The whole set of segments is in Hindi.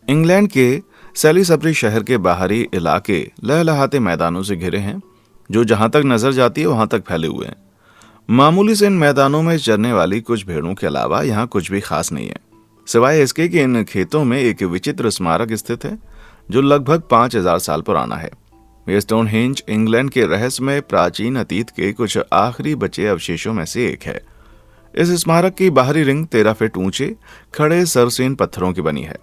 इंग्लैंड के सैलिसबरी शहर के बाहरी इलाके लहलहाते मैदानों से घिरे हैं, जो जहां तक नजर जाती है वहां तक फैले हुए हैं। मामूली से इन मैदानों में चरने वाली कुछ भेड़ों के अलावा यहाँ कुछ भी खास नहीं है, सिवाय इसके कि इन खेतों में एक विचित्र स्मारक स्थित है जो लगभग 5000 साल पुराना है। ये स्टोनहेंज इंग्लैंड के रहस्यमय प्राचीन अतीत के कुछ आखिरी बचे अवशेषों में से एक है। इस स्मारक की बाहरी रिंग 13 फीट ऊंचे खड़े सरसेन पत्थरों की बनी है,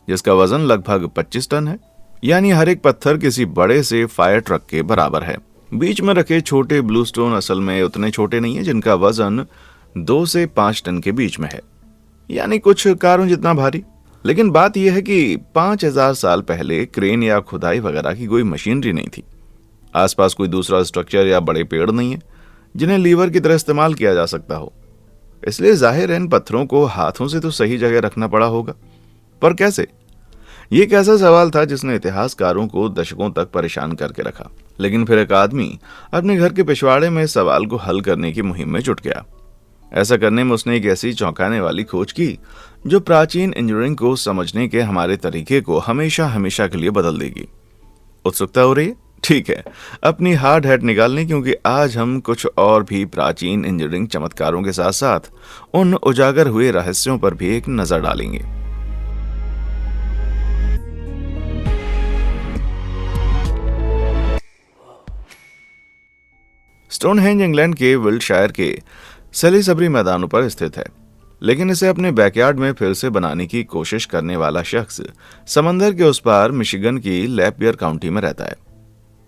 जिसका वजन लगभग 25 टन है, यानी हर एक पत्थर किसी बड़े से फायर ट्रक के बराबर है। बीच में रखे छोटे ब्लू स्टोन असल में उतने छोटे नहीं है, जिनका वजन 2 से 5 टन के बीच में है, यानी कुछ कारों जितना भारी। लेकिन बात यह है कि 5000 साल पहले क्रेन या खुदाई वगैरह की कोई मशीनरी नहीं थी। आसपास कोई दूसरा स्ट्रक्चर या बड़े पेड़ नहीं है जिन्हें लीवर की तरह इस्तेमाल किया जा सकता हो। इसलिए जाहिर है इन पत्थरों को हाथों से तो सही जगह रखना पड़ा होगा, पर कैसे? ये एक ऐसा सवाल था जिसने इतिहासकारों को दशकों तक परेशान करके रखा। लेकिन फिर एक आदमी अपने घर के पिछवाड़े में इस सवाल को हल करने की मुहिम में जुट गया। ऐसा करने में उसने एक ऐसी चौंकाने वाली खोज की जो प्राचीन इंजीनियरिंग को समझने के हमारे तरीके को हमेशा हमेशा के लिए बदल देगी। उत्सुकता हो रही है? ठीक है, अपनी हार्ड हैट निकाल लें, क्योंकि आज हम कुछ और भी प्राचीन इंजीनियरिंग चमत्कारों के साथ साथ उन उजागर हुए रहस्यों पर भी एक नजर डालेंगे। स्टोनहेंज इंग्लैंड के विल्टशायर के सैलिसबरी मैदानों पर स्थित है, लेकिन इसे अपने बैकयार्ड में फिर से बनाने की कोशिश करने वाला शख्स समंदर के उस पार मिशिगन की लैपियर काउंटी में रहता है।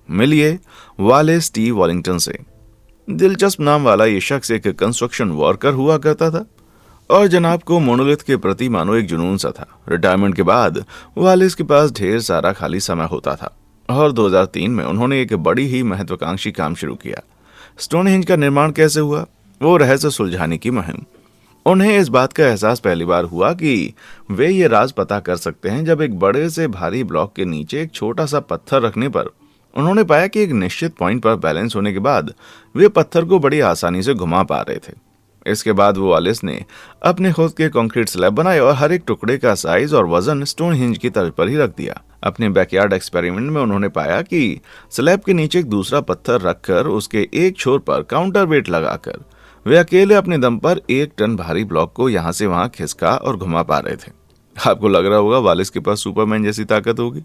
मिलिए वालेस टी वॉलिंगटन से। दिलचस्प नाम वाला ये शख्स एक कंस्ट्रक्शन वर्कर हुआ करता था और जनाब को मोनोलिथ के प्रति मानो एक जुनून सा था। रिटायरमेंट के बाद वालेस के पास ढेर सारा खाली समय होता था और 2003 में उन्होंने एक बड़ी ही महत्वाकांक्षी काम शुरू किया। स्टोनहेंज का निर्माण कैसे हुआ, वो रहस्य सुलझाने की मुहिम। उन्हें इस बात का एहसास पहली बार हुआ कि वे ये राज पता कर सकते हैं जब एक बड़े से भारी ब्लॉक के नीचे एक छोटा सा पत्थर रखने पर उन्होंने पाया कि एक निश्चित पॉइंट पर बैलेंस होने के बाद वे पत्थर को बड़ी आसानी से घुमा पा रहे थे। इसके बाद वो वालिस ने अपने खुद के कंक्रीट स्लैब बनाए और हर एक टुकड़े का साइज और वजन स्टोनहेंज की तर्ज पर ही रख दिया। अपने बैकयार्ड एक्सपेरिमेंट में उन्होंने पाया कि स्लैब के नीचे एक दूसरा पत्थर रखकर उसके एक छोर पर काउंटर वेट लगाकर वे अकेले अपने दम पर 1 टन भारी ब्लॉक को यहाँ से वहां खिसका और घुमा पा रहे थे। आपको लग रहा होगा वालिस के पास सुपरमैन जैसी ताकत होगी,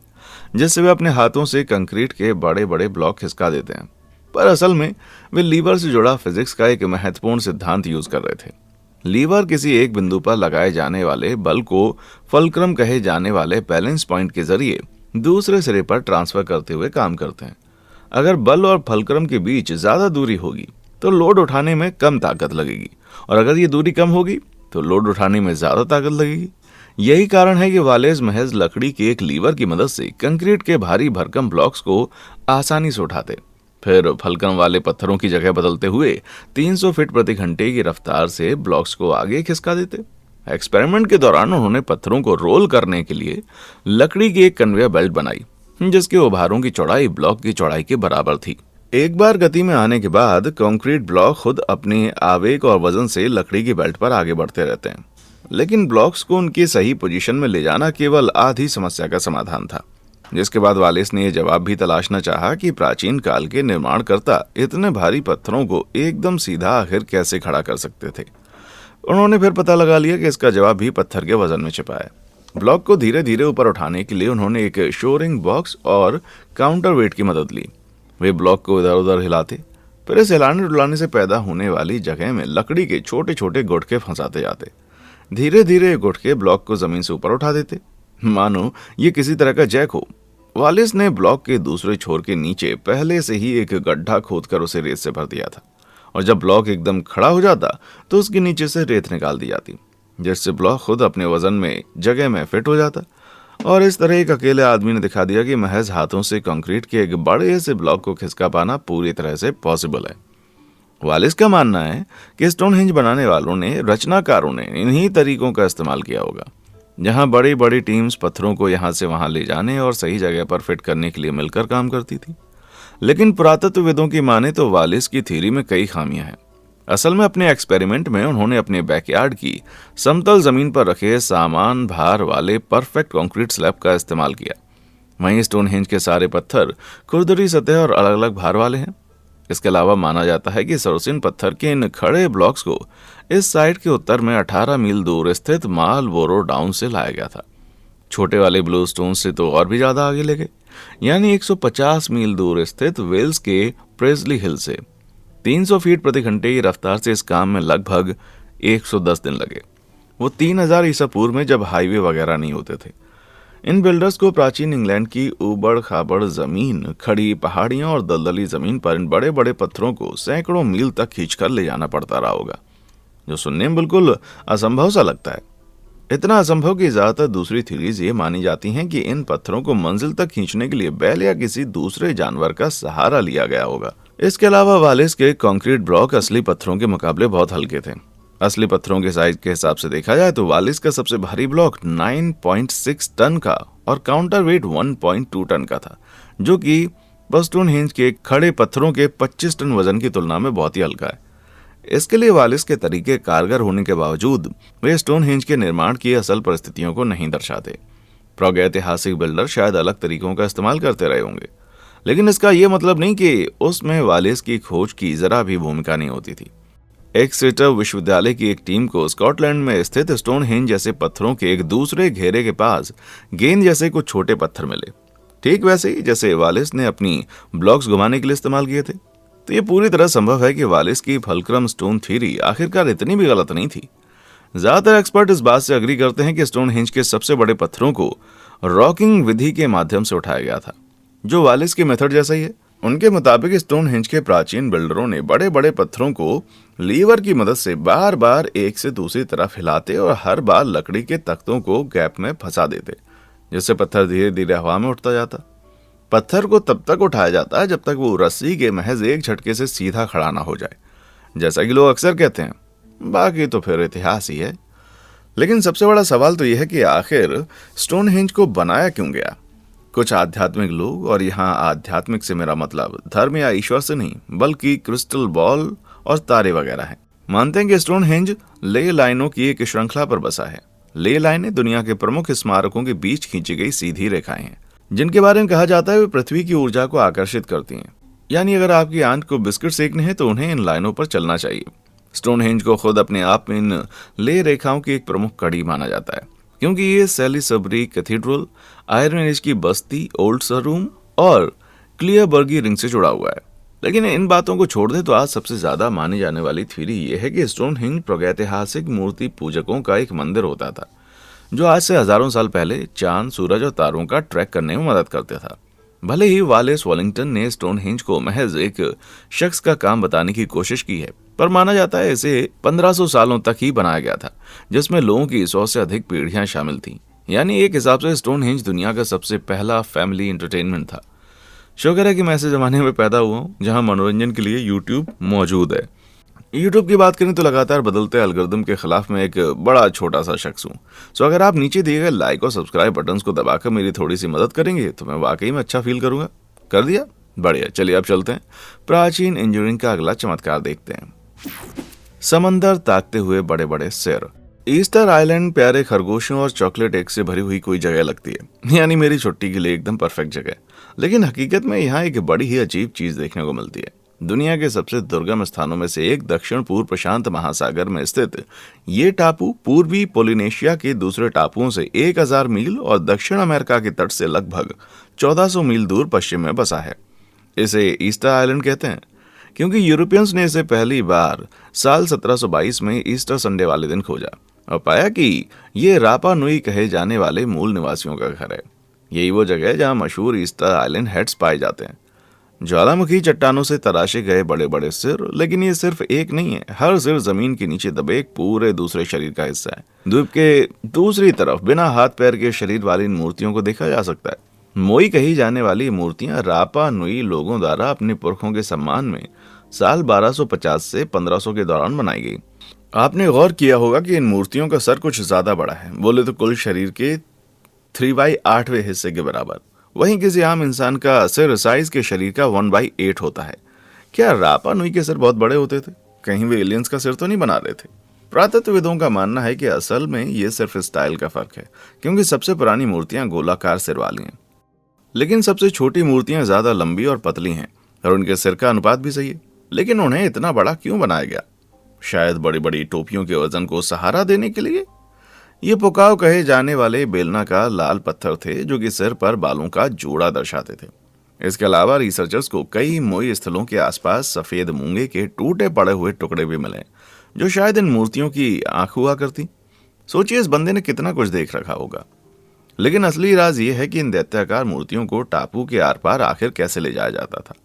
जिससे वे अपने हाथों से कंक्रीट के बड़े बड़े ब्लॉक खिसका देते हैं, पर असल में वे लीवर से जुड़ा फिजिक्स का एक महत्वपूर्ण सिद्धांत यूज कर रहे थे। लीवर किसी एक बिंदु पर लगाए जाने वाले बल को फलक्रम कहे जाने वाले बैलेंस पॉइंट के जरिए दूसरे सिरे पर ट्रांसफर करते हुए काम करते हैं। अगर बल और फलक्रम के बीच ज्यादा दूरी होगी तो लोड उठाने में कम ताकत लगेगी, और अगर ये दूरी कम होगी तो लोड उठाने में ज्यादा ताकत लगेगी। यही कारण है कि वालेस महज लकड़ी के एक लीवर की मदद से कंक्रीट के भारी भरकम ब्लॉक्स को आसानी से उठाते, फिर फलक्रम वाले पत्थरों की जगह बदलते हुए 300 फीट प्रति घंटे की रफ्तार से ब्लॉक्स को आगे खिसका देते। एक्सपेरिमेंट के दौरान उन्होंने पत्थरों को रोल करने के लिए लकड़ी की एक कन्वेयर बेल्ट बनाई, जिसके उभारों की चौड़ाई ब्लॉक की चौड़ाई के बराबर थी। एक बार गति में आने के बाद कंक्रीट ब्लॉक खुद अपने आवेग और वजन से लकड़ी की बेल्ट पर आगे बढ़ते रहते हैं, लेकिन ब्लॉक्स को उनकी सही पोजीशन में ले जाना केवल आधी समस्या का समाधान था। जिसके बाद वालिस ने यह जवाब भी तलाशना चाहा कि प्राचीन काल के निर्माणकर्ता इतने भारी पत्थरों को एकदम सीधा आखिर कैसे खड़ा कर सकते थे। उन्होंने फिर पता लगा लिया कि इसका जवाब भी पत्थर के वजन में छिपा है। ब्लॉक को धीरे धीरे ऊपर उठाने के लिए उन्होंने एक शोरिंग बॉक्स और काउंटर वेट की मदद ली। वे ब्लॉक को इधर उधर हिलाते, फिर इस हिलाने डुलाने से पैदा होने वाली जगह में लकड़ी के छोटे छोटे गुटके फंसाते जाते। धीरे धीरे गुटके ब्लॉक को जमीन से ऊपर उठा देते, मानो ये किसी तरह का जैक हो। वालिस ने ब्लॉक के दूसरे छोर के नीचे पहले से ही एक गड्ढा खोदकर उसे रेत से भर दिया था, और जब ब्लॉक एकदम खड़ा हो जाता तो उसके नीचे से रेत निकाल दी जाती, जिससे ब्लॉक खुद अपने वजन में जगह में फिट हो जाता। और इस तरह एक अकेले आदमी ने दिखा दिया कि महज हाथों से कंक्रीट के एक बड़े से ब्लॉक को खिसका पाना पूरी तरह से पॉसिबल है। वालिस का मानना है कि स्टोनहेंज बनाने वालों ने, रचनाकारों ने इन्हीं तरीकों का इस्तेमाल किया होगा, जहां बड़ी बड़ी टीम्स पत्थरों को यहां से वहां ले जाने और सही जगह पर फिट करने के लिए मिलकर काम करती थी। लेकिन पुरातत्वविदों की माने तो वालिस की थ्योरी में कई खामियां हैं। असल में अपने एक्सपेरिमेंट में उन्होंने अपने बैकयार्ड की समतल जमीन पर रखे सामान भार वाले परफेक्ट कंक्रीट स्लैब का इस्तेमाल किया। वहीं स्टोनहेंज के सारे पत्थर खुरदरी सतह और अलग अलग भार वाले हैं। इसके अलावा माना जाता है कि सरसिन पत्थर के इन खड़े ब्लॉक्स को इस साइट के उत्तर में 18 मील दूर स्थित मालबोरो डाउन से लाया गया था। छोटे वाले ब्लू स्टोन से तो और भी ज्यादा आगे ले गए, यानी 150 मील दूर स्थित वेल्स के प्रेजली हिल से 300 फीट प्रति घंटे की रफ्तार से इस काम में लगभग 110 दिन लगे। वो 3000 ईसा पूर्व में, जब हाईवे वगैरह नहीं होते थे। इन बिल्डर्स को प्राचीन इंग्लैंड की उबड़ खाबड़ जमीन, खड़ी पहाड़ियां और दलदली जमीन पर इन बड़े बड़े पत्थरों को सैकड़ों मील तक खींचकर ले जाना पड़ता रहा होगा, जो सुनने में बिल्कुल असंभव सा लगता है। इतना असंभव कि ज्यादातर दूसरी थ्योरीज ये मानी जाती हैं कि इन पत्थरों को मंजिल तक खींचने के लिए बैल या किसी दूसरे जानवर का सहारा लिया गया होगा। इसके अलावा वालिस के कंक्रीट ब्लॉक असली पत्थरों के मुकाबले बहुत हल्के थे। असली पत्थरों के साइज के हिसाब से देखा जाए तो वालिस का सबसे भारी ब्लॉक 9.6 टन का और काउंटर वेट 1.2 टन का था, जो कि स्टोनहेंज के खड़े पत्थरों के 25 टन वजन की तुलना में बहुत ही हल्का है। इसके लिए वालिस के तरीके कारगर होने के बावजूद वे स्टोनहेंज के निर्माण की असल परिस्थितियों को नहीं दर्शाते। प्रागैतिहासिक बिल्डर शायद अलग तरीकों का इस्तेमाल करते रहे होंगे, लेकिन इसका यह मतलब नहीं कि उसमें वालिस की खोज की जरा भी भूमिका नहीं होती थी। एक्सेटर विश्वविद्यालय की एक टीम को स्कॉटलैंड में स्थित स्टोनहेंज जैसे पत्थरों के एक दूसरे घेरे के पास गेंद जैसे कुछ छोटे पत्थर मिले, ठीक वैसे ही जैसे वालिस ने अपनी ब्लॉक्स घुमाने के लिए इस्तेमाल किए थे। तो ये पूरी तरह संभव है कि वालिस की फलक्रम स्टोन थ्योरी आखिरकार इतनी भी गलत नहीं थी। ज्यादातर एक्सपर्ट इस बात से अग्री करते हैं कि स्टोनहेंज के सबसे बड़े पत्थरों को रॉकिंग विधि के माध्यम से उठाया गया था, जो वालिस के मेथड जैसा ही है। उनके मुताबिक स्टोनहेंज के प्राचीन बिल्डरों ने बड़े बड़े पत्थरों को लीवर की मदद से बार बार एक से दूसरी तरफ हिलाते और हर बार लकड़ी के तख्तों को गैप में फंसा देते, जिससे पत्थर धीरे धीरे हवा में उठता जाता। पत्थर को तब तक उठाया जाता है जब तक वो रस्सी के महज एक झटके से सीधा खड़ा ना हो जाए, जैसा कि लोग अक्सर कहते हैं। बाकी तो फिर इतिहास ही है। लेकिन सबसे बड़ा सवाल तो यह है कि आखिर स्टोनहेंज को बनाया क्यों गया। कुछ आध्यात्मिक लोग, और यहाँ आध्यात्मिक से मेरा मतलब धर्म या ईश्वर से नहीं बल्कि क्रिस्टल बॉल और तारे वगैरह हैं, मानते हैं कि स्टोनहेंज ले लाइनों की एक श्रृंखला पर बसा है। ले लाइनें दुनिया के प्रमुख स्मारकों के बीच खींची गई सीधी रेखाएं हैं, जिनके बारे में कहा जाता है वे पृथ्वी की ऊर्जा को आकर्षित करती हैं। यानी अगर आपकी आंत को बिस्किट सेकने हैं तो उन्हें इन लाइनों पर चलना चाहिए। स्टोनहेंज को खुद अपने आप में इन ले रेखाओं की एक प्रमुख कड़ी माना जाता है, क्योंकि ये सेलिसबरी कैथीड्रल, आयरन एज की बस्ती ओल्ड सरूम और क्लियरबर्गी रिंग से जुड़ा हुआ है। लेकिन इन बातों को छोड़ दें तो आज सबसे ज्यादा मानी जाने वाली थ्योरी ये है कि स्टोनहेंज प्रागैतिहासिक मूर्ति पूजकों का एक मंदिर होता था, जो आज से हजारों साल पहले चांद, सूरज और तारों का ट्रैक करने में मदद करता था। भले ही वालेस वॉलिंगटन ने स्टोनहेंज को महज एक शख्स का काम बताने की कोशिश की है, पर माना जाता है इसे 1500 सालों तक ही बनाया गया था, जिसमें लोगों की 100 से अधिक पीढ़ियां शामिल थीं। यानी एक हिसाब से स्टोनहेंज दुनिया का सबसे पहला फैमिली एंटरटेनमेंट था। शुक्र है कि मैं ऐसे जमाने में पैदा हुआ हूँ जहाँ मनोरंजन के लिए यूट्यूब मौजूद है। यूट्यूब की बात करें तो लगातार बदलते एल्गोरिदम के खिलाफ मैं एक बड़ा छोटा सा शख्स हूँ। सो अगर आप नीचे दिए गए लाइक और सब्सक्राइब बटन्स को दबाकर मेरी थोड़ी सी मदद करेंगे तो मैं वाकई में अच्छा फील करूंगा। कर दिया? बढ़िया। चलिए अब चलते हैं प्राचीन इंजीनियरिंग का अगला चमत्कार देखते हैं। समंदर ताकते हुए बड़े बड़े सिर। ईस्टर आइलैंड प्यारे खरगोशों और चॉकलेट एग से भरी हुई कोई जगह लगती है, यानी मेरी छुट्टी के लिए एकदम परफेक्ट जगह। लेकिन हकीकत में यहाँ एक बड़ी ही अजीब चीज देखने को मिलती है। दुनिया के सबसे दुर्गम स्थानों में से एक दक्षिण पूर्व प्रशांत महासागर में स्थित ये टापू पूर्वी पोलिनेशिया के दूसरे टापुओं से 1000 मील और दक्षिण अमेरिका के तट से लगभग 1400 मील दूर पश्चिम में बसा है। इसे ईस्टर आइलैंड कहते हैं क्योंकि यूरोपियंस ने इसे पहली बार साल 1722 में ईस्टर संडे वाले दिन खोजा और पाया कि ये रापा नुई कहे जाने वाले मूल निवासियों का घर है। यही वो जगह है जहाँ मशहूर ईस्टर आइलैंड हेड्स पाए जाते हैं, ज्वालामुखी चट्टानों से तराशे गए बड़े बड़े सिर। लेकिन ये सिर्फ एक नहीं है, हर सिर जमीन के नीचे दबे एक पूरे दूसरे शरीर का हिस्सा है। द्वीप के दूसरी तरफ बिना हाथ पैर के शरीर वाली इन मूर्तियों को देखा जा सकता है। मोई कही जाने वाली मूर्तियां रापा नुई लोगों द्वारा अपने पुरखों के सम्मान में साल 1250 से 1500 के दौरान बनाई गई। आपने गौर किया होगा कि इन मूर्तियों का सर कुछ ज्यादा बड़ा है, बोले तो कुल शरीर के 3/8वें हिस्से के बराबर। वहीं किसी आम इंसान का सिर साइज के शरीर का 1/8 होता है। क्या रापा नुई के सिर बहुत बड़े होते थे? कहीं वे एलियंस का सिर तो नहीं बना रहे थे। पुरातत्वविदों का मानना है कि असल में ये सिर्फ स्टाइल का फर्क है, क्योंकि सबसे पुरानी मूर्तियां गोलाकार सिर वाली हैं, लेकिन सबसे छोटी मूर्तियां ज्यादा लंबी और पतली हैं और उनके सिर का अनुपात भी सही है। लेकिन उन्हें इतना बड़ा क्यों बनाया गया? शायद बड़ी बड़ी टोपियों के वजन को सहारा देने के लिए। ये पुकाव कहे जाने वाले बेलनाकार लाल पत्थर थे जो कि सिर पर बालों का जोड़ा दर्शाते थे। इसके अलावा रिसर्चर्स को कई मोई स्थलों के आसपास सफेद मूंगे के टूटे पड़े हुए टुकड़े भी मिले, जो शायद इन मूर्तियों की आंख हुआ करती। सोचिए इस बंदे ने कितना कुछ देख रखा होगा। लेकिन असली राज ये है कि इन दैत्याकार मूर्तियों को टापू के आर पार आखिर कैसे ले जाया जाता था।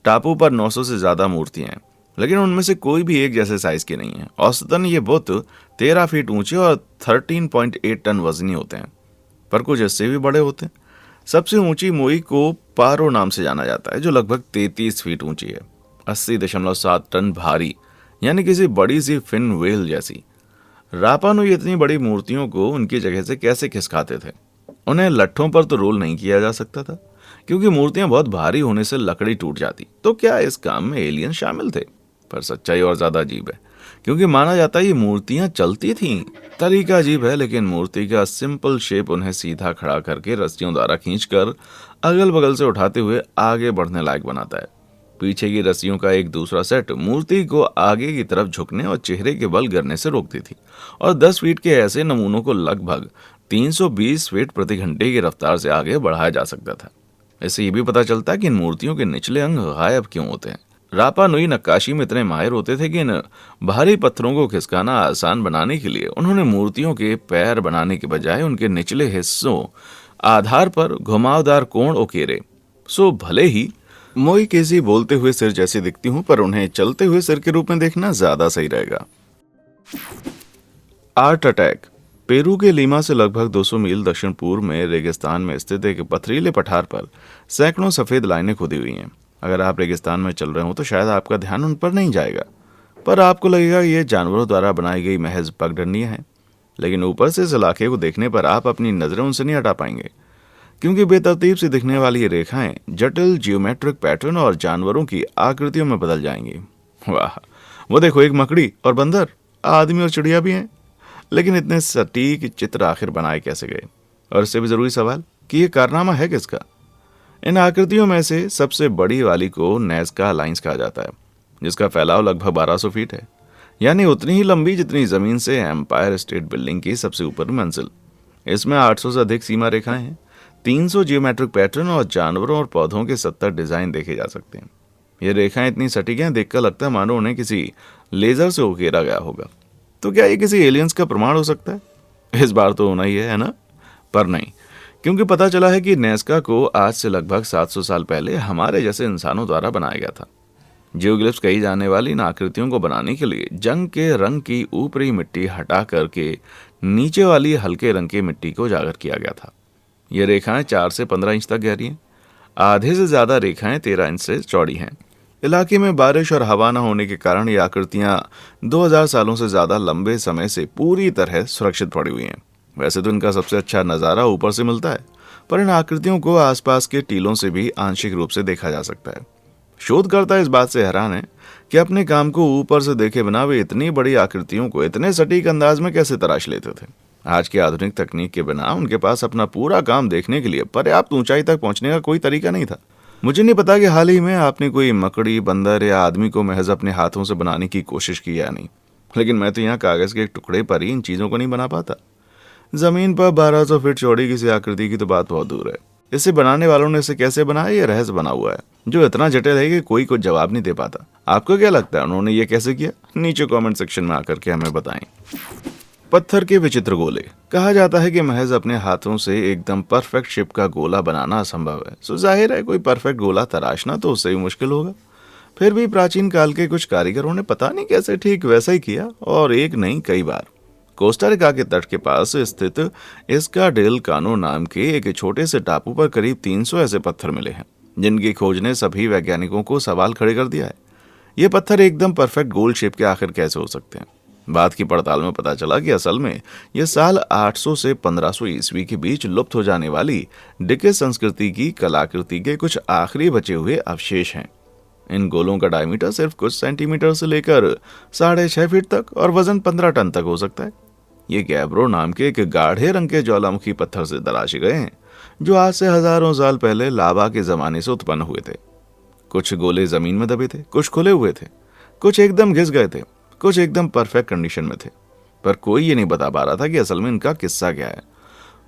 टापू पर 900 से ज्यादा मूर्तियां हैं, लेकिन उनमें से कोई भी एक जैसे साइज की नहीं है। औसतन ये बुत 13 फीट ऊंचे और 13.8 टन वजनी होते हैं, पर कुछ इससे भी बड़े होते हैं। सबसे ऊंची मोई को पारो नाम से जाना जाता है, जो लगभग 33 फीट ऊंची है, 80.7 टन भारी, यानी किसी बड़ी सी फिन व्हेल जैसी। रापा नुई इतनी बड़ी मूर्तियों को उनकी जगह से कैसे खिसकाते थे? उन्हें लट्ठों पर तो रोल नहीं किया जा सकता था, क्योंकि मूर्तियां बहुत भारी होने से लकड़ी टूट जाती। तो क्या इस काम में एलियन शामिल थे? पर सच्चाई और ज्यादा अजीब है, क्योंकि माना जाता है ये मूर्तियां चलती थीं। तरीका अजीब है, लेकिन मूर्ति का सिंपल शेप उन्हें सीधा खड़ा करके रस्सियों द्वारा खींचकर अगल बगल से उठाते हुए आगे बढ़ने लायक बनाता है। पीछे की रस्सियों का एक दूसरा सेट मूर्ति को आगे की तरफ झुकने और चेहरे के बल गिरने से रोकती थी, और 10 फीट के ऐसे नमूनों को लगभग 320 फीट प्रति घंटे की रफ्तार से आगे बढ़ाया जा सकता था। इससे ये भी पता चलता है कि इन मूर्तियों के निचले अंग गायब क्यों होते हैं। रापा नुई नक्काशी में इतने माहिर होते थे कि इन भारी पत्थरों को खिसकाना आसान बनाने के लिए उन्होंने मूर्तियों के पैर बनाने के बजाय उनके निचले हिस्सों आधार पर घुमावदार कोण उकेरे। सो भले ही मोई केसी बोलते हुए सिर जैसी दिखती हूं, पर उन्हें चलते हुए सिर के रूप में देखना ज्यादा सही रहेगा। Art attack. पेरू के लीमा से लगभग 200 मील दक्षिण पूर्व में रेगिस्तान में स्थित एक पथरीले पठार पर सैकड़ों सफेद लाइनें खुदी हुई हैं। अगर आप रेगिस्तान में चल रहे हो तो शायद आपका ध्यान उन पर नहीं जाएगा, पर आपको लगेगा ये जानवरों द्वारा बनाई गई महज पगडंडियां हैं। लेकिन ऊपर से इस इलाके को देखने पर आप अपनी नजरें उनसे नहीं हटा पाएंगे, क्योंकि बेतरतीब से दिखने वाली ये रेखाएं जटिल जियोमेट्रिक पैटर्न और जानवरों की आकृतियों में बदल जाएंगी। वाह, वो देखो, एक मकड़ी और बंदर, आदमी और चिड़िया भी हैं। लेकिन इतने सटीक चित्र आखिर बनाए कैसे गए? और इससे भी जरूरी सवाल कि ये कारनामा है किसका? इन आकृतियों में से सबसे बड़ी वाली को नेज़का लाइंस कहा जाता है, जिसका फैलाव लगभग 1200 फीट है, यानी उतनी ही लंबी जितनी जमीन से एम्पायर स्टेट बिल्डिंग की सबसे ऊपर मंजिल। इसमें 800 से अधिक सीमा रेखाएं हैं, 300 जियोमेट्रिक पैटर्न और जानवरों और पौधों के 70 डिजाइन देखे जा सकते हैं। ये रेखाएं इतनी सटीक हैं, देखकर लगता है मानो उन्हें किसी लेजर से उकेरा गया होगा। तो क्या ये किसी एलियंस का प्रमाण हो सकता है? इस बार तो होना ही है ना? पर नहीं, क्योंकि पता चला है कि नेज़का को आज से लगभग 700 साल पहले हमारे जैसे इंसानों द्वारा बनाया गया था। जियोग्लिफ्स कही जाने वाली इन आकृतियों को बनाने के लिए जंग के रंग की ऊपरी मिट्टी हटा करके नीचे वाली हल्के रंग की मिट्टी को उजागर किया गया था। ये रेखाएं 4 से 15 इंच तक गहरी हैं। आधे से ज्यादा रेखाएं 13 इंच से चौड़ी हैं। इलाके में बारिश और हवा न होने के कारण ये आकृतियां 2000 सालों से ज्यादा लंबे समय से पूरी तरह सुरक्षित पड़ी हुई हैं। वैसे तो इनका सबसे अच्छा नज़ारा ऊपर से मिलता है, पर इन आकृतियों को आसपास के टीलों से भी आंशिक रूप से देखा जा सकता है। शोधकर्ता इस बात से हैरान है कि अपने काम को ऊपर से देखे बिना वे इतनी बड़ी आकृतियों को इतने सटीक अंदाज में कैसे तराश लेते थे। आज की आधुनिक तकनीक के बिना उनके पास अपना पूरा काम देखने के लिए पर्याप्त ऊंचाई तक पहुंचने का कोई तरीका नहीं था। मुझे नहीं पता कि हाल ही में आपने कोई मकड़ी, बंदर या आदमी को महज अपने हाथों से बनाने की कोशिश की या नहीं, लेकिन मैं तो यहाँ कागज के एक टुकड़े पर ही इन चीजों को नहीं बना पाता। जमीन पर 1200 फीट चौड़ी किसी आकृति की तो बात बहुत दूर है। इसे बनाने वालों ने इसे कैसे बनाया, ये रहस्य बना हुआ है जो इतना जटिल है कि कोई कुछ जवाब नहीं दे पाता। आपको क्या लगता है उन्होंने ये कैसे किया? नीचे कमेंट सेक्शन में आकर के हमें बताएं। पत्थर के विचित्र गोले। कहा जाता है कि महज अपने हाथों से एकदम परफेक्ट शेप का गोला बनाना असंभव है। सो जाहिर है कोई परफेक्ट गोला तराशना तो उससे भी मुश्किल होगा। फिर भी प्राचीन काल के कुछ कारीगरों ने पता नहीं कैसे ठीक वैसा ही किया, और एक नहीं कई बार। कोस्टा रिका के तट के पास स्थित इसका डेल कानो नाम के एक छोटे से टापू पर करीब 300 ऐसे पत्थर मिले हैं, जिनकी खोज ने सभी वैज्ञानिकों को सवाल खड़े कर दिया है। ये पत्थर एकदम परफेक्ट गोल शेप के आखिर कैसे हो सकते हैं? बाद की पड़ताल में पता चला कि असल में यह साल 800 से 1500 ईस्वी के बीच लुप्त हो जाने वाली डिके संस्कृति की कलाकृति के कुछ आखिरी बचे हुए अवशेष हैं। इन गोलों का डायमीटर सिर्फ कुछ सेंटीमीटर से लेकर 6.5 फीट तक और वजन 15 टन तक हो सकता है। ये गैब्रो नाम के एक गाढ़े रंग के ज्वालामुखी पत्थर से तराशे गए हैं, जो आज से हजारों साल पहले लावा के जमाने से उत्पन्न हुए थे। कुछ गोले जमीन में दबे थे, कुछ खुले हुए थे, कुछ एकदम घिस गए थे, कुछ एकदम परफेक्ट कंडीशन में थे। पर कोई ये नहीं बता पा रहा था कि असल में इनका किस्सा क्या है।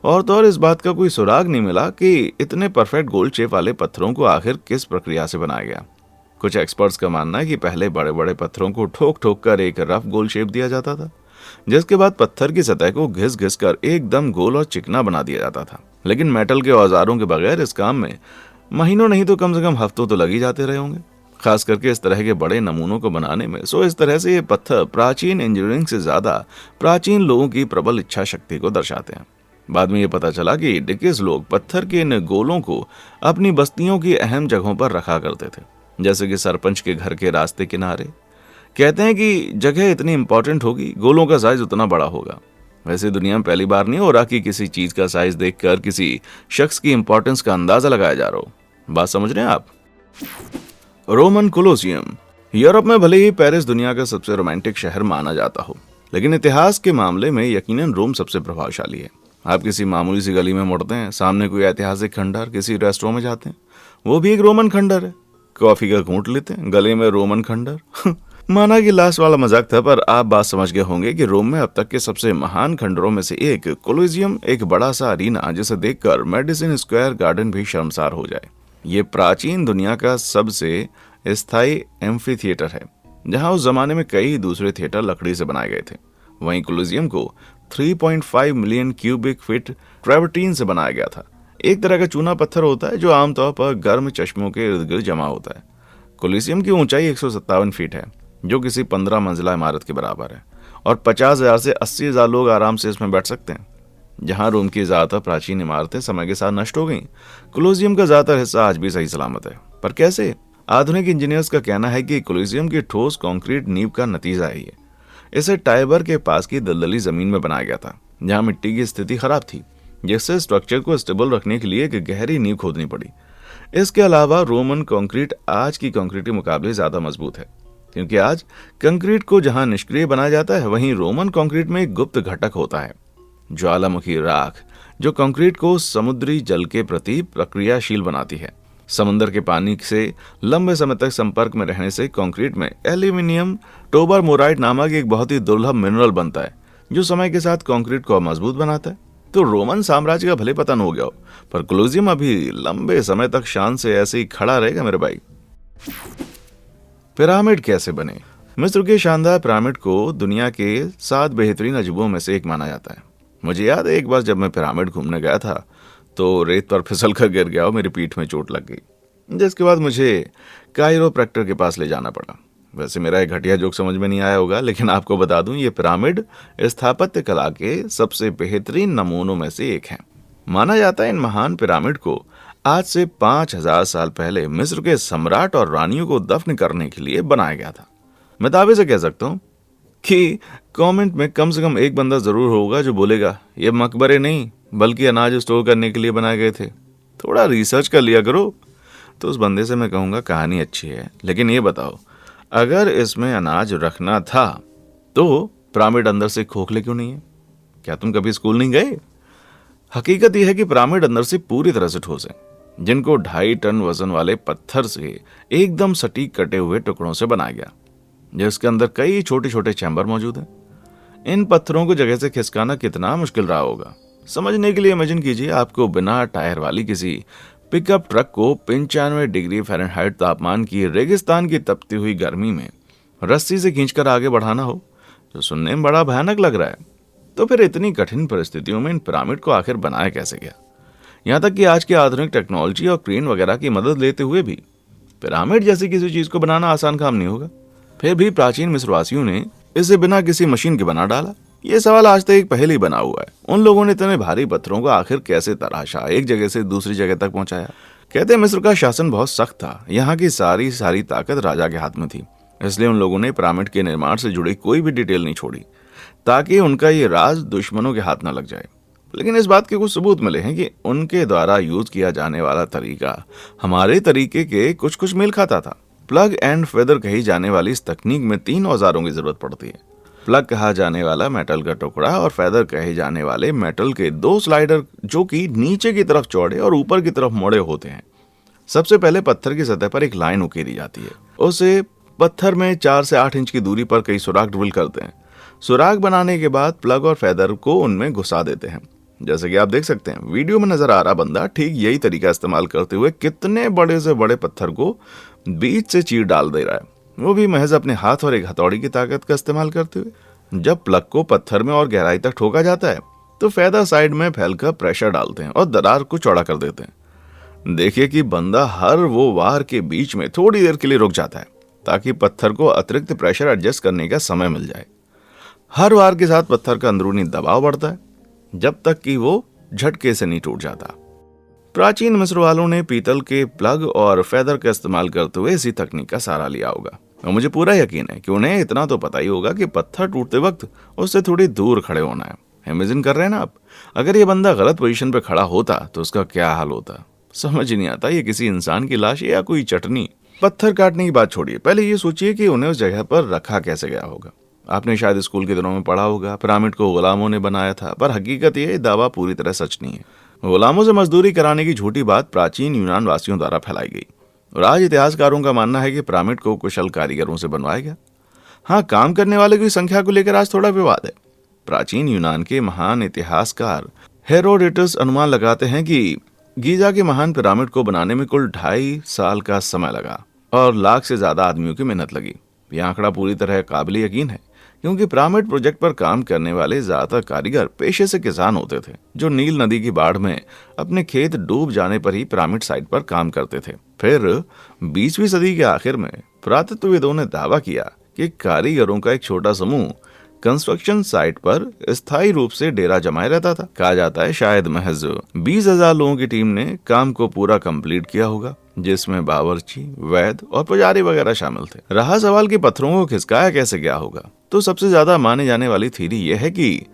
और तो और इस बात का कोई सुराग नहीं मिला कि इतने परफेक्ट गोल शेप वाले पत्थरों को आखिर किस प्रक्रिया से बनाया गया। कुछ एक्सपर्ट्स का मानना है कि पहले बड़े बड़े पत्थरों को ठोक ठोक कर एक रफ गोल शेप दिया जाता था, जिसके बाद पत्थर की सतह को घिस घिस कर एकदम गोल और चिकना बना दिया जाता था। लेकिन मेटल के औजारों के बगैर इस काम में महीनों नहीं तो कम से कम हफ्तों तो लग ही जाते रहे होंगे, खास करके इस तरह के बड़े नमूनों को बनाने में। सो इस तरह से ये पत्थर प्राचीन इंजीनियरिंग से ज्यादा प्राचीन लोगों की प्रबल इच्छा शक्ति को दर्शाते हैं। बाद में ये पता चला कि डिकिस लोग पत्थर के इन गोलों को अपनी बस्तियों की अहम जगहों पर रखा करते थे, जैसे कि सरपंच के घर के रास्ते किनारे। कहते हैं कि जगह इतनी इंपॉर्टेंट होगी, गोलों का साइज उतना बड़ा होगा। वैसे दुनिया में पहली बार नहीं हो रहा कि किसी चीज का साइज देखकर किसी शख्स की इंपॉर्टेंस का अंदाजा लगाया जा रहा हो। बात समझ रहे हैं आप? Roman Colosseum. यूरोप में भले ही पेरिस दुनिया का सबसे रोमांटिक शहर माना जाता हो, लेकिन इतिहास के मामले में यकीनन रोम सबसे प्रभावशाली है। आप किसी मामूली सी गली में मुड़ते हैं, सामने कोई ऐतिहासिक खंडहर, किसी रेस्टोरेंट में जाते हैं, वो भी एक रोमन खंडहर है। कॉफी का घूंट लेते हैं, गले में रोमन खंडहर। माना कि लास्ट वाला मजाक था, पर आप बात समझ गए होंगे कि रोम में अब तक के सबसे महान खंडहरों में से एक कोलोसियम, एक बड़ा सा अरीना जिसे देखकर मेडिसिन स्क्वायर गार्डन भी शर्मसार हो जाए। ये प्राचीन दुनिया का सबसे स्थायी एम्फी थिएटर है, जहां उस जमाने में कई दूसरे थिएटर लकड़ी से बनाए गए थे। वहीं कोलोसियम को 3.5 मिलियन क्यूबिक फीट ट्रेवर्टीन से बनाया गया था। एक तरह का चूना पत्थर होता है जो आमतौर पर गर्म चश्मों के इर्द गिर्द जमा होता है। कोलोसियम की ऊंचाई 157 फीट है, जो किसी 15 मंजिला इमारत के बराबर है, और 50,000 से 80,000 लोग आराम से इसमें बैठ सकते हैं। जहां रोम की ज्यादातर प्राचीन इमारतें समय के साथ नष्ट हो गईं, कोलोसियम का ज्यादातर हिस्सा आज भी सही सलामत है। पर कैसे? आधुनिक इंजीनियर्स का कहना है कि कोलोसियम की ठोस कंक्रीट नींव का नतीजा है ये। इसे टाइबर के पास की दलदली जमीन में बनाया गया था, जहां मिट्टी की स्थिति खराब थी, जिससे स्ट्रक्चर को स्टेबल रखने के लिए एक गहरी नींव खोदनी पड़ी। इसके अलावा रोमन कंक्रीट आज की कंक्रीट के मुकाबले ज्यादा मजबूत है, क्योंकि आज कंक्रीट को जहां निष्क्रिय बनाया जाता है, वहीं रोमन कंक्रीट में एक गुप्त घटक होता है, ज्वालामुखी राख, जो कंक्रीट को समुद्री जल के प्रति प्रक्रियाशील बनाती है। समंदर के पानी से लंबे समय तक संपर्क में रहने से कंक्रीट में एल्यूमिनियम टोबरमोराइट नामक एक बहुत ही दुर्लभ मिनरल बनता है, जो समय के साथ कंक्रीट को मजबूत बनाता है। तो रोमन साम्राज्य का भले पतन हो गया हो, पर कोलोसियम अभी लंबे समय तक शान से ऐसे ही खड़ा रहेगा मेरे भाई। पिरामिड कैसे बने? मिस्र के शानदार पिरामिड को दुनिया के 7 बेहतरीन अजूबों में से एक माना जाता है। मुझे याद है एक बार जब मैं पिरामिड घूमने गया था, तो रेत पर फिसल कर गिर गया और मेरी पीठ में चोट लग गई, जिसके बाद मुझे कायरोप्रैक्टर के पास ले जाना पड़ा। वैसे मेरा एक घटिया जोक समझ में नहीं आया होगा, लेकिन आपको बता दूं, ये पिरामिड स्थापत्य कला के सबसे बेहतरीन नमूनों में से एक है। माना जाता है इन महान पिरामिड को आज से 5,000 साल पहले मिस्र के सम्राट और रानियों को दफन करने के लिए बनाया गया था। मैं दावे से कह सकता हूँ कि कमेंट में कम से कम एक बंदा जरूर होगा जो बोलेगा ये मकबरे नहीं बल्कि अनाज स्टोर करने के लिए बनाए गए थे, थोड़ा रिसर्च कर लिया करो। तो उस बंदे से मैं कहूँगा कहानी अच्छी है, लेकिन ये बताओ, अगर इसमें अनाज रखना था तो पिरामिड अंदर से खोखले क्यों नहीं है? क्या तुम कभी स्कूल नहीं गए? हकीकत यह है कि पिरामिड अंदर से पूरी तरह से ठोस है, जिनको 2.5 टन वजन वाले पत्थर से एकदम सटीक कटे हुए टुकड़ों से बनाया गया, जिसके अंदर कई छोटे छोटे चैम्बर मौजूद हैं। इन पत्थरों को जगह से खिसकाना कितना मुश्किल रहा होगा। समझने के लिए इमेजिन कीजिए, आपको बिना टायर वाली किसी पिकअप ट्रक को 95 डिग्री फ़ारेनहाइट तापमान की रेगिस्तान की तपती हुई गर्मी में रस्सी से खींचकर आगे बढ़ाना हो, जो सुनने में बड़ा भयानक लग रहा है। तो फिर इतनी कठिन परिस्थितियों में इन पिरामिड को आखिर बनाया कैसे गया? यहाँ तक कि आज की आधुनिक टेक्नोलॉजी और क्रेन वगैरह की मदद लेते हुए भी पिरामिड जैसी किसी चीज को बनाना आसान काम नहीं होगा। फिर भी प्राचीन मिस्रवासियों ने इसे बिना किसी मशीन के बना डाला। ये सवाल आज तक एक पहेली बना हुआ है। उन लोगों ने इतने भारी पत्थरों को आखिर कैसे तराशा, एक जगह से दूसरी जगह तक पहुंचाया? कहते हैं मिस्र का शासन बहुत सख्त था, यहाँ की सारी ताकत राजा के हाथ में थी, इसलिए उन लोगों ने पिरामिड के निर्माण से जुड़ी कोई भी डिटेल नहीं छोड़ी, ताकि उनका ये राज दुश्मनों के हाथ न लग जाए। लेकिन इस बात के कुछ सबूत मिले हैं कि उनके द्वारा यूज किया जाने वाला तरीका हमारे तरीके के कुछ मेल खाता था। प्लग एंड फेदर कही जाने वाली इस तकनीक में 3 औजारों की जरूरत पड़ती है। प्लग कहा जाने वाला मेटल का टुकड़ा और फेदर कहे जाने वाले मेटल के 2 स्लाइडर जो कि नीचे की तरफ चौड़े और ऊपर की तरफ मोड़े होते हैं। सबसे पहले पत्थर की सतह पर एक लाइन उकेरी जाती है। उसे पत्थर में 4 से 8 इंच की दूरी पर कई सुराख ड्रिल करते हैं। सुराख बनाने के बाद प्लग और फेदर को उनमें घुसा देते हैं। जैसे कि आप देख सकते हैं वीडियो में नजर आ रहा बंदा ठीक यही तरीका इस्तेमाल करते हुए कितने बड़े से बड़े पत्थर को बीच से चीर डाल दे रहा है, वो भी महज अपने हाथ और एक हथौड़ी की ताकत का इस्तेमाल करते हुए। जब प्लग को पत्थर में और गहराई तक ठोका जाता है तो फेदर साइड में फैलकर प्रेशर डालते हैं और दरार को चौड़ा कर देते हैं। देखिए कि बंदा हर वो वार के बीच में थोड़ी देर के लिए रुक जाता है ताकि पत्थर को अतिरिक्त प्रेशर एडजस्ट करने का समय मिल जाए। हर वार के साथ पत्थर का अंदरूनी दबाव बढ़ता है जब तक कि वो झटके से नहीं टूट जाता। प्राचीन मिस्र वालों ने पीतल के प्लग और फेदर का इस्तेमाल करते हुए इसी तकनीक का सहारा लिया होगा और मुझे पूरा यकीन है कि उन्हें इतना तो पता ही होगा कि पत्थर टूटते वक्त उससे थोड़ी दूर खड़े होना है। इमेजिन कर रहे हैं ना आप, अगर ये बंदा गलत पोजीशन पे खड़ा होता तो उसका क्या हाल होता। समझ ही नहीं आता ये किसी इंसान की लाश या कोई चटनी। पत्थर काटने की बात छोड़िए, पहले ये सोचिए कि उन्हें उस जगह पर रखा कैसे गया होगा। आपने शायद स्कूल के दिनों में पढ़ा होगा पिरामिड को गुलामों ने बनाया था, पर हकीकत ये दावा पूरी तरह सच नहीं है। गुलामों से मजदूरी कराने की झूठी बात प्राचीन यूनान वासियों द्वारा फैलाई गई और आज इतिहासकारों का मानना है कि पिरामिड को कुशल कारीगरों से बनवाया गया। हाँ, काम करने वाले की संख्या को लेकर आज थोड़ा विवाद है। प्राचीन यूनान के महान इतिहासकार हेरोडोटस अनुमान लगाते हैं कि गीजा के महान पिरामिड को बनाने में कुल 2.5 साल का समय लगा और लाख से ज्यादा आदमियों की मेहनत लगी। यह आंकड़ा पूरी तरह काबिल यकीन है क्योंकि पिरामिड प्रोजेक्ट पर काम करने वाले ज्यादातर कारीगर पेशे से किसान होते थे जो नील नदी की बाढ़ में अपने खेत डूब जाने पर ही पिरामिड साइट पर काम करते थे। फिर 20वीं सदी के आखिर में पुरातत्वविदों ने दावा किया कि कारीगरों का एक छोटा समूह कंस्ट्रक्शन साइट पर स्थायी रूप से डेरा जमाए रहता था। कहा जाता है शायद महज 20,000 लोगों की टीम ने काम को पूरा कंप्लीट किया होगा, जिसमें बावर्ची, वैद और पुजारी वगैरह शामिल थे। रहा सवाल कि पत्थरों को खिसकाया कैसे गया होगा, तो सबसे ज्यादा माने जाने वाली थ्योरी यह है कि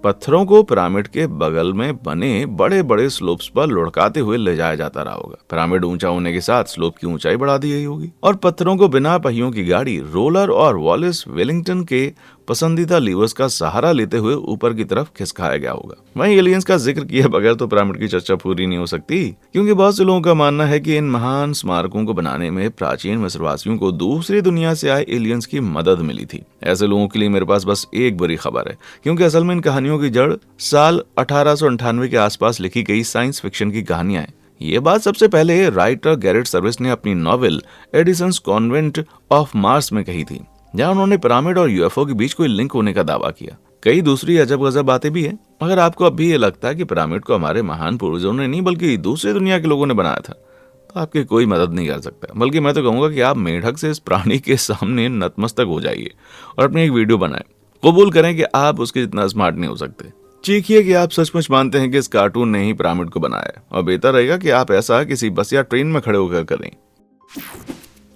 पत्थरों को पिरामिड के बगल में बने बड़े बड़े स्लोप्स पर लुढ़काते हुए ले जाया जाता रहा होगा। पिरामिड ऊंचा होने के साथ स्लोप की ऊंचाई बढ़ा दी गई होगी और पत्थरों को बिना पहियों की गाड़ी रोलर और वॉलिस वेलिंगटन के पसंदीदा लीवर्स का सहारा लेते हुए ऊपर की तरफ खिसकाया गया होगा। वहीं एलियंस का जिक्र किए बगैर तो पिरामिड की चर्चा पूरी नहीं हो सकती, क्योंकि बहुत से लोगों का मानना है कि इन महान स्मारकों को बनाने में प्राचीन मिस्रवासियों को दूसरी दुनिया से आए एलियंस की मदद मिली थी। ऐसे लोगों के लिए मेरे पास बस एक बुरी खबर है, क्योंकि असल में इन कहानियों की जड़ साल 1898 के आसपास लिखी गई साइंस फिक्शन की कहानियां हैं। ये बात सबसे पहले राइटर गैरेट सर्विस ने अपनी novel Edison's convent of Mars में कही थी, जहां उन्होंने पिरामिड और यूएफओ के बीच कोई लिंक होने का दावा किया। कई दूसरी अजब गजब बातें भी हैं। अगर आपको अब भी ये लगता है कि पिरामिड को हमारे महान पूर्वजों ने नहीं बल्कि दूसरी दुनिया के लोगों ने बनाया था, तो आपकी कोई मदद नहीं कर सकता। बल्कि मैं तो कहूंगा कि आप मेढक से इस प्राणी के सामने नतमस्तक हो जाइए और अपनी एक वीडियो बनाएं। कबूल करें कि आप उसके जितना स्मार्ट नहीं हो सकते। चीखिए कि आप सचमुच मानते हैं कि इस कार्टून ने ही पिरामिड को बनाया है, और बेहतर रहेगा कि आप ऐसा किसी बस या ट्रेन में खड़े होकर करें।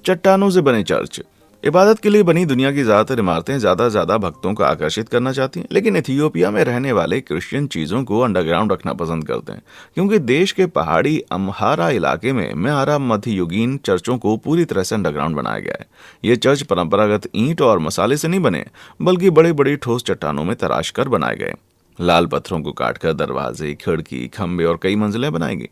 चट्टानों से बने चर्च। इबादत के लिए बनी दुनिया की ज्यादातर इमारतें ज्यादा भक्तों को आकर्षित करना चाहती हैं, लेकिन इथियोपिया में रहने वाले क्रिश्चियन चीजों को अंडरग्राउंड रखना पसंद करते हैं, क्योंकि देश के पहाड़ी अम्हारा इलाके में मेहारा मध्ययुगीन चर्चों को पूरी तरह से अंडरग्राउंड बनाया गया है। ये चर्च परंपरागत ईंट और मसाले से नहीं बने, बल्कि बड़ी बड़ी ठोस चट्टानों में तराश कर बनाए गए। लाल पत्थरों को काटकर दरवाजे, खिड़की, खंबे और कई मंजिलें बनाई गई।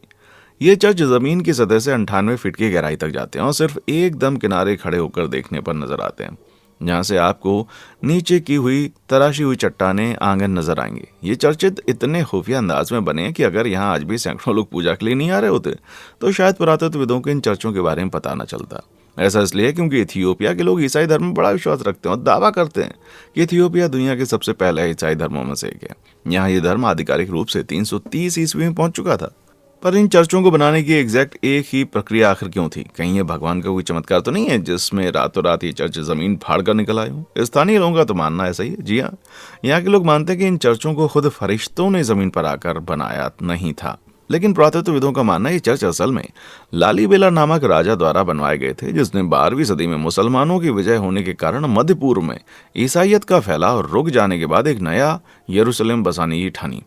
ये चर्च जमीन की सतह से 98 फीट की गहराई तक जाते हैं और सिर्फ एकदम किनारे खड़े होकर देखने पर नजर आते हैं, जहां से आपको नीचे की हुई तराशी हुई चट्टानें आंगन नजर आएंगे। ये चर्च इतने खुफिया अंदाज में बने हैं कि अगर यहाँ आज भी सैकड़ों लोग पूजा के लिए नहीं आ रहे होते तो शायद पुरातत्वविदों को इन चर्चों के बारे में पता न चलता। ऐसा इसलिए क्योंकि इथियोपिया के लोग ईसाई धर्म में बड़ा विश्वास रखते हैं और दावा करते हैं कि इथियोपिया दुनिया के सबसे पहले ईसाई धर्मों में से एक है। यहाँ ये धर्म आधिकारिक रूप से 330 ईस्वी में पहुंच चुका था। पर इन चर्चों को बनाने की एग्जैक्ट एक ही प्रक्रिया आखिर क्यों थी? कहीं ये भगवान का कोई चमत्कार तो नहीं है जिसमें रातों रात ये चर्च जमीन फाड़ कर निकल आए हो? स्थानीय लोगों का तो मानना ऐसा ही है। जी हाँ, यहाँ के लोग मानते हैं कि इन चर्चों को खुद फरिश्तों ने जमीन पर आकर बनाया नहीं था, लेकिन पुरातत्वविदों का मानना है ये चर्च असल में लालीबेला नामक राजा द्वारा बनवाए गए थे, जिसने 12वीं सदी में मुसलमानों की विजय होने के कारण मध्य पूर्व में ईसाइयत का फैलाव रुक जाने के बाद एक नया यरूशलेम बसाने की ठानी।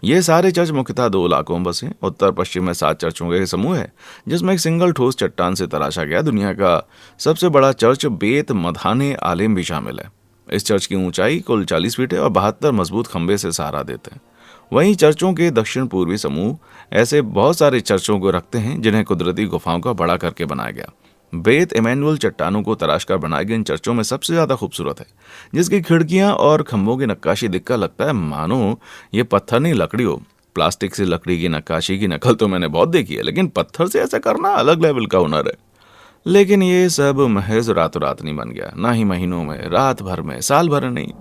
ये सारे चर्च मुख्यतः दो इलाकों में बसे हैं। उत्तर पश्चिम में 7 चर्चों का एक समूह है जिसमें एक सिंगल ठोस चट्टान से तराशा गया दुनिया का सबसे बड़ा चर्च बेत मधाने आलिम भी शामिल है। इस चर्च की ऊंचाई कुल 40 फीट है और 72 मजबूत खंबे से सहारा देते हैं। वहीं चर्चों के दक्षिण पूर्वी समूह ऐसे बहुत सारे चर्चों को रखते हैं जिन्हें कुदरती गुफाओं का बड़ा करके बनाया गया। बेत इमैनुअल चट्टानों को तराशकर बनाए गए इन चर्चों में सबसे ज्यादा खूबसूरत है, जिसकी खिड़कियां और खंभों की नक्काशी देखकर लगता है मानो ये पत्थर नहीं लकड़ी हो। प्लास्टिक से लकड़ी की नक्काशी की नकल तो मैंने बहुत देखी है, लेकिन पत्थर से ऐसा करना अलग लेवल का हुनर है। लेकिन ये सब महज रातों रात नहीं बन गया, ना ही महीनों में, रात भर में, साल भर नहीं।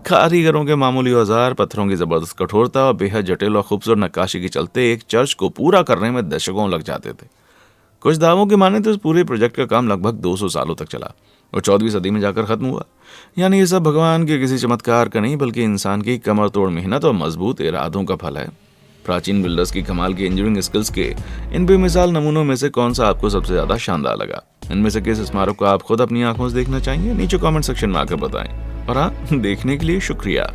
कारीगरों के मामूली औजार, पत्थरों की जबरदस्त कठोरता और बेहद जटिल और खूबसूरत नक्काशी के चलते एक चर्च को पूरा करने में दशकों लग जाते थे। कुछ दावों की माने तो इस पूरे प्रोजेक्ट का काम लगभग 200 सालों तक चला और 14वीं सदी में जाकर खत्म हुआ। यानी ये सब भगवान के किसी चमत्कार का नहीं, बल्कि इंसान की कमर तोड़ मेहनत और मजबूत इरादों का फल है। प्राचीन बिल्डर्स की कमाल की इंजीनियरिंग स्किल्स के इन बेमिसाल नमूनों में से कौन सा आपको सबसे ज्यादा शानदार लगा? इनमें से किस स्मारक को आप खुद अपनी आंखों से देखना चाहेंगे? नीचे कमेंट सेक्शन में आकर बताएं। और हाँ, देखने के लिए शुक्रिया।